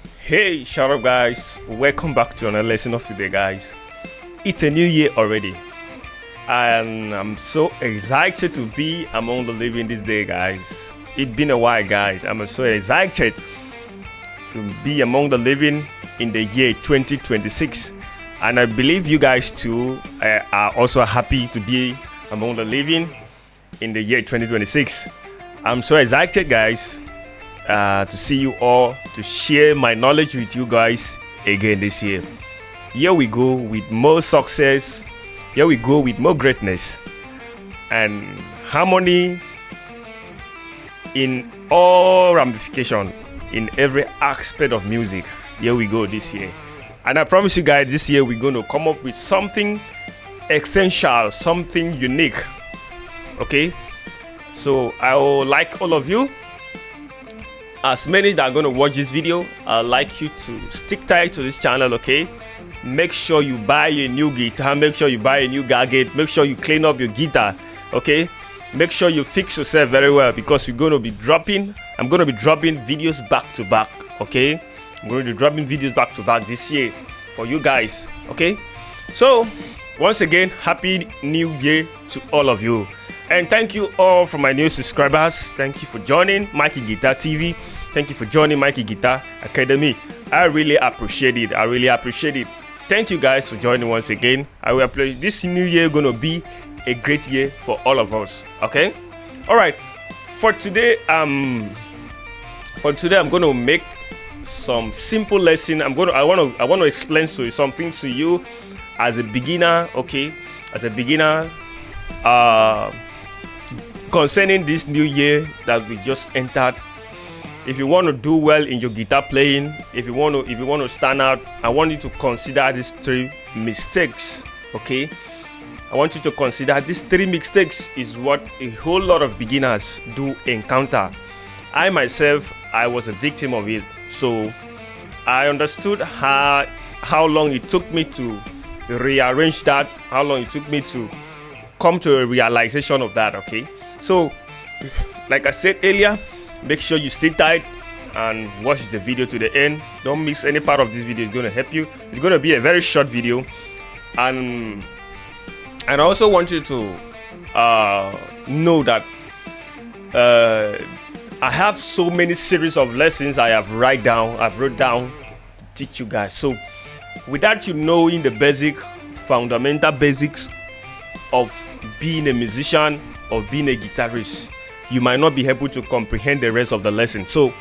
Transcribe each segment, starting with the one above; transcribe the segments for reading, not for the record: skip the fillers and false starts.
Hey, shout out guys, welcome back to another lesson of today guys. It's a new year already and I'm so excited to be among the living this day guys. It's been a while guys, I'm so excited to be among the living in the year 2026 and I believe you guys too are also happy to be among the living in the year 2026. I'm so excited guys to see you all, to share my knowledge with you guys again this year. Here we go with more success. Here we go with more greatness and harmony in all ramification, in every aspect of music. Here we go this year. And I promise you guys, this year we're going to come up with something essential, something unique. Okay? So I would like all of you, as many that are going to watch this video, I'd like you to stick tight to this channel, okay? Make sure you buy a new guitar, make sure you buy a new gadget, make sure you clean up your guitar, okay? Make sure you fix yourself very well because I'm going to be dropping videos back to back, okay? I'm going to be dropping videos back to back this year for you guys, okay? So, once again, Happy New Year to all of you. And thank you all for my new subscribers. Thank you for joining Mikey Guitar TV. Thank you for joining Mikey Guitar Academy. I really appreciate it. I really appreciate it. Thank you guys for joining once again. I will appreciate this new year gonna be a great year for all of us. Okay? Alright. For today I'm gonna make some simple lesson. I want to explain something to you as a beginner, okay? As a beginner, concerning this new year that we just entered. If you want to do well in your guitar playing, if you want to stand out, I want you to consider these 3 mistakes, okay? I want you to consider these 3 mistakes is what a whole lot of beginners do encounter. I myself, I was a victim of it, so I understood how long it took me to rearrange that, how long it took me to come to a realization of that, okay? So, like I said earlier, make sure you stay tight and watch the video to the end. Don't miss any part of this video. It's going to help you. It's going to be a very short video. And I also want you to know that I have so many series of lessons I've wrote down to teach you guys. So, without you knowing the fundamental basics of being a musician or being a guitarist, you might not be able to comprehend the rest of the lesson. So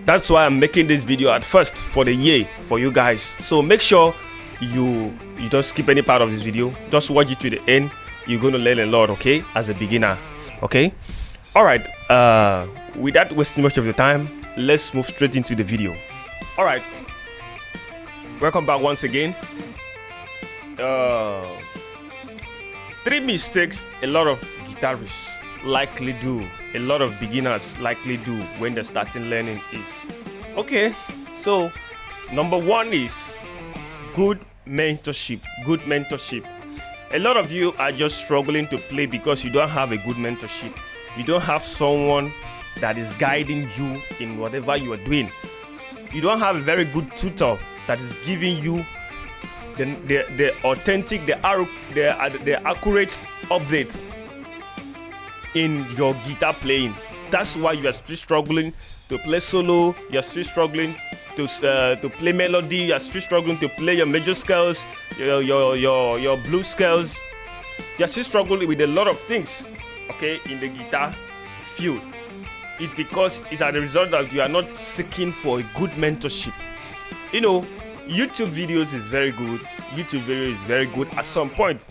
that's why I'm making this video at first for the year for you guys. So make sure you don't skip any part of this video. Just watch it to the end. You're going to learn a lot, okay, as a beginner, okay? All right, without wasting much of your time, let's move straight into the video. All right, welcome back once again. 3 mistakes a lot of guitarists likely do, a lot of beginners likely do when they're starting learning is, okay, so number 1 is good mentorship. A lot of you are just struggling to play because you don't have a good mentorship. You don't have someone that is guiding you in whatever you are doing. You don't have a very good tutor that is giving you the authentic, the accurate update in your guitar playing. That's why you are still struggling to play solo. You are still struggling to play melody. You are still struggling to play your major scales, your blues scales. You are still struggling with a lot of things, okay, in the guitar field. It's because it's as a result that you are not seeking for a good mentorship. You know, YouTube videos is very good. YouTube video is very good at some point.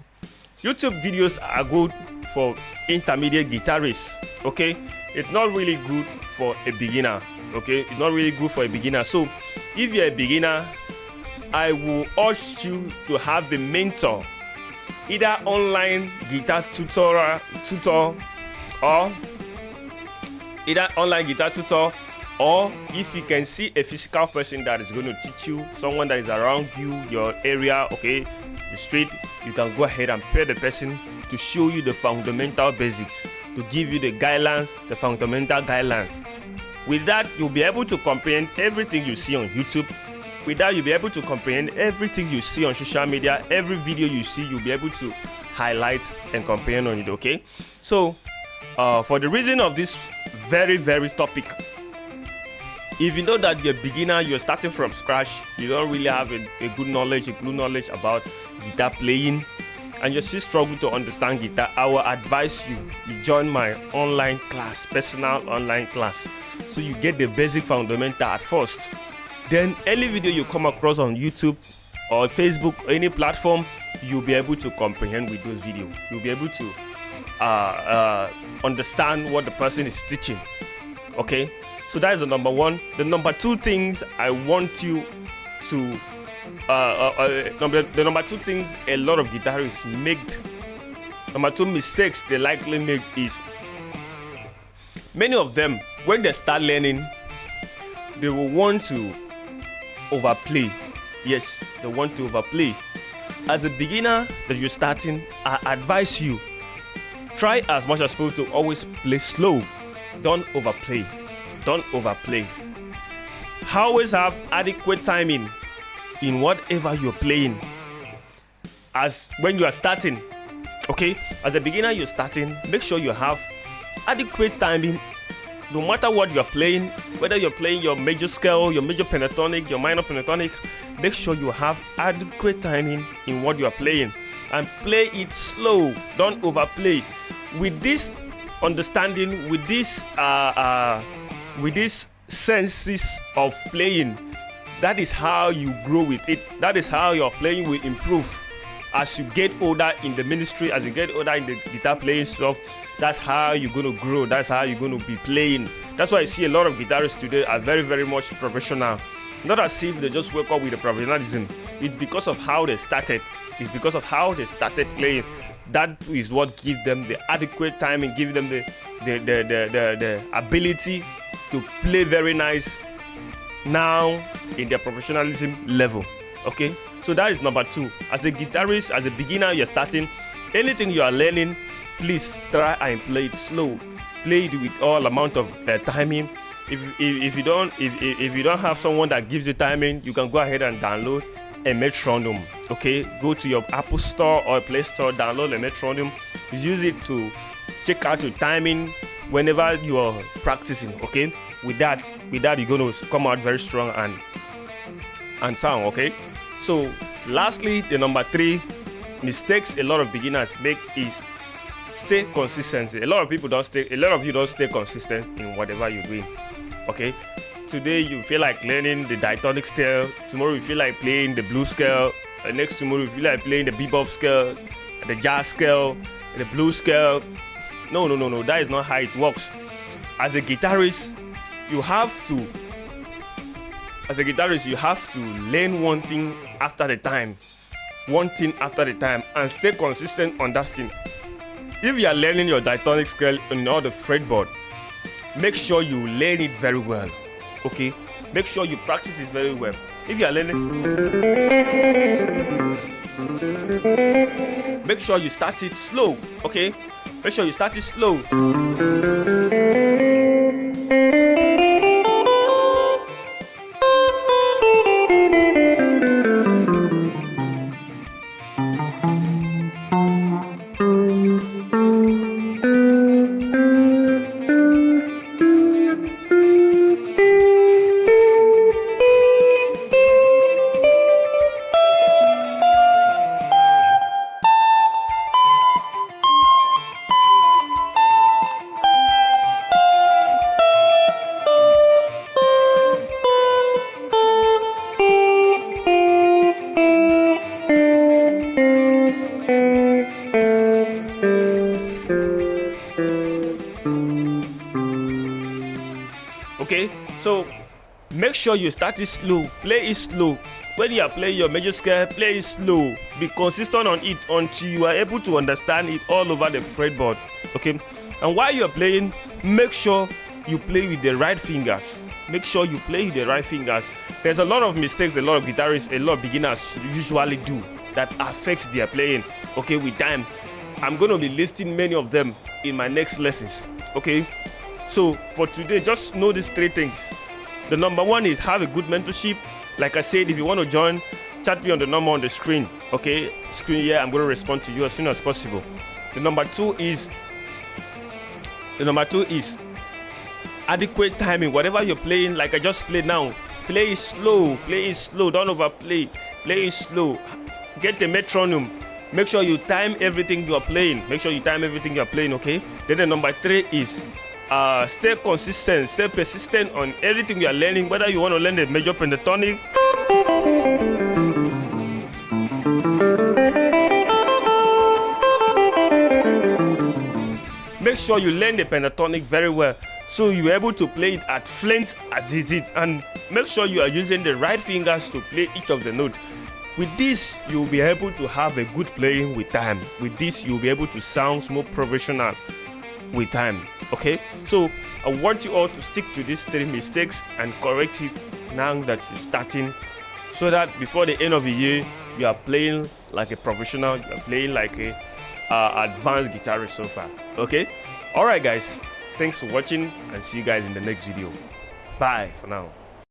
YouTube videos are good for intermediate guitarists, okay? It's not really good for a beginner, okay? It's not really good for a beginner. So if you're a beginner, I will urge you to have a mentor, either online guitar tutor or if you can see a physical person that is going to teach you, someone that is around you, your area, okay, the street, you can go ahead and pay the person to show you the fundamental basics, to give you the guidelines, the fundamental guidelines. With that, you'll be able to comprehend everything you see on YouTube. With that, you'll be able to comprehend everything you see on social media. Every video you see, you'll be able to highlight and comprehend on it, okay? So, for the reason of this very, very topic, if you know that you're a beginner, you're starting from scratch, you don't really have a good knowledge about guitar playing, and you still struggle to understand guitar, I will advise you join my online class, personal online class, so you get the basic fundamental at first. Then any video you come across on YouTube or Facebook or any platform, you'll be able to comprehend with those videos. You'll be able to understand what the person is teaching. Okay, so that is the number one. The number two things I want you to the number two things a lot of guitarists make, number two mistakes they likely make is, many of them when they start learning, they will want to overplay. Yes, they want to overplay. As a beginner that you're starting, I advise you, try as much as possible to always play slow. Don't overplay. Don't overplay. Always have adequate timing in whatever you're playing. As when you are starting, okay? As a beginner you're starting, make sure you have adequate timing. No matter what you're playing, whether you're playing your major scale, your major pentatonic, your minor pentatonic, make sure you have adequate timing in what you're playing and play it slow. Don't overplay. With this understanding, with this senses of playing, that is how you grow with it. That is how your playing will improve as you get older in the ministry, as you get older in the guitar playing stuff. That's how you're going to grow. That's how you're going to be playing. That's why I see a lot of guitarists today are very, very much professional. Not as if they just wake up with the professionalism. It's because of how they started. It's because of how they started playing. That is what gives them the adequate time and gives them the ability to play very nice now in their professionalism level. Okay, so that is number two. As a guitarist, as a beginner, you're starting, anything you are learning, please try and play it slow. Play it with all amount of timing. If you don't have someone that gives you timing, you can go ahead and download a metronome. Okay, go to your Apple Store or Play Store, download a metronome, use it to check out your timing whenever you are practicing. Okay, with that you're going to come out very strong and sound. Okay, so lastly, the number three mistakes a lot of beginners make is stay consistent. A lot of you don't stay consistent in whatever you're doing. Okay, today you feel like learning the diatonic scale, tomorrow you feel like playing the blues scale, next tomorrow you feel like playing the bebop scale, the jazz scale, the blues scale. No, that is not how it works. As a guitarist, you have to learn one thing after the time, and stay consistent on that thing. If you are learning your diatonic scale on all the fretboard, make sure you learn it very well. Okay, make sure you practice it very well. If you are learning, make sure you start it slow. Okay, make sure you start it slow. Okay, so make sure you start it slow, play it slow. When you are playing your major scale, play it slow. Be consistent on it until you are able to understand it all over the fretboard. Okay, and while you are playing, make sure you play with the right fingers. Make sure you play with the right fingers. There's a lot of mistakes a lot of guitarists, a lot of beginners usually do that affects their playing. Okay, with time, I'm going to be listing many of them in my next lessons. Okay, So for today, just know these 3 things. The number 1 is have a good mentorship. Like I said, if you want to join, chat me on the number on the screen. Okay, screen here. I'm going to respond to you as soon as possible. The number 2 is adequate timing. Whatever you're playing, like I just played now, play it slow. Don't overplay. Play it slow. Get a metronome. Make sure you time everything you are playing. Okay. Then the number 3 is stay consistent, stay persistent on everything you are learning. Whether you want to learn the major pentatonic, make sure you learn the pentatonic very well, so you're able to play it at fluent as is it, and make sure you are using the right fingers to play each of the notes. With this, you'll be able to have a good playing with time. With this, you'll be able to sound more professional with time. Okay, so I want you all to stick to these 3 mistakes and correct it now that you're starting, so that before the end of the year, you are playing like a professional, you are playing like a advanced guitarist so far. Okay, all right guys, thanks for watching, and see you guys in the next video. Bye for now.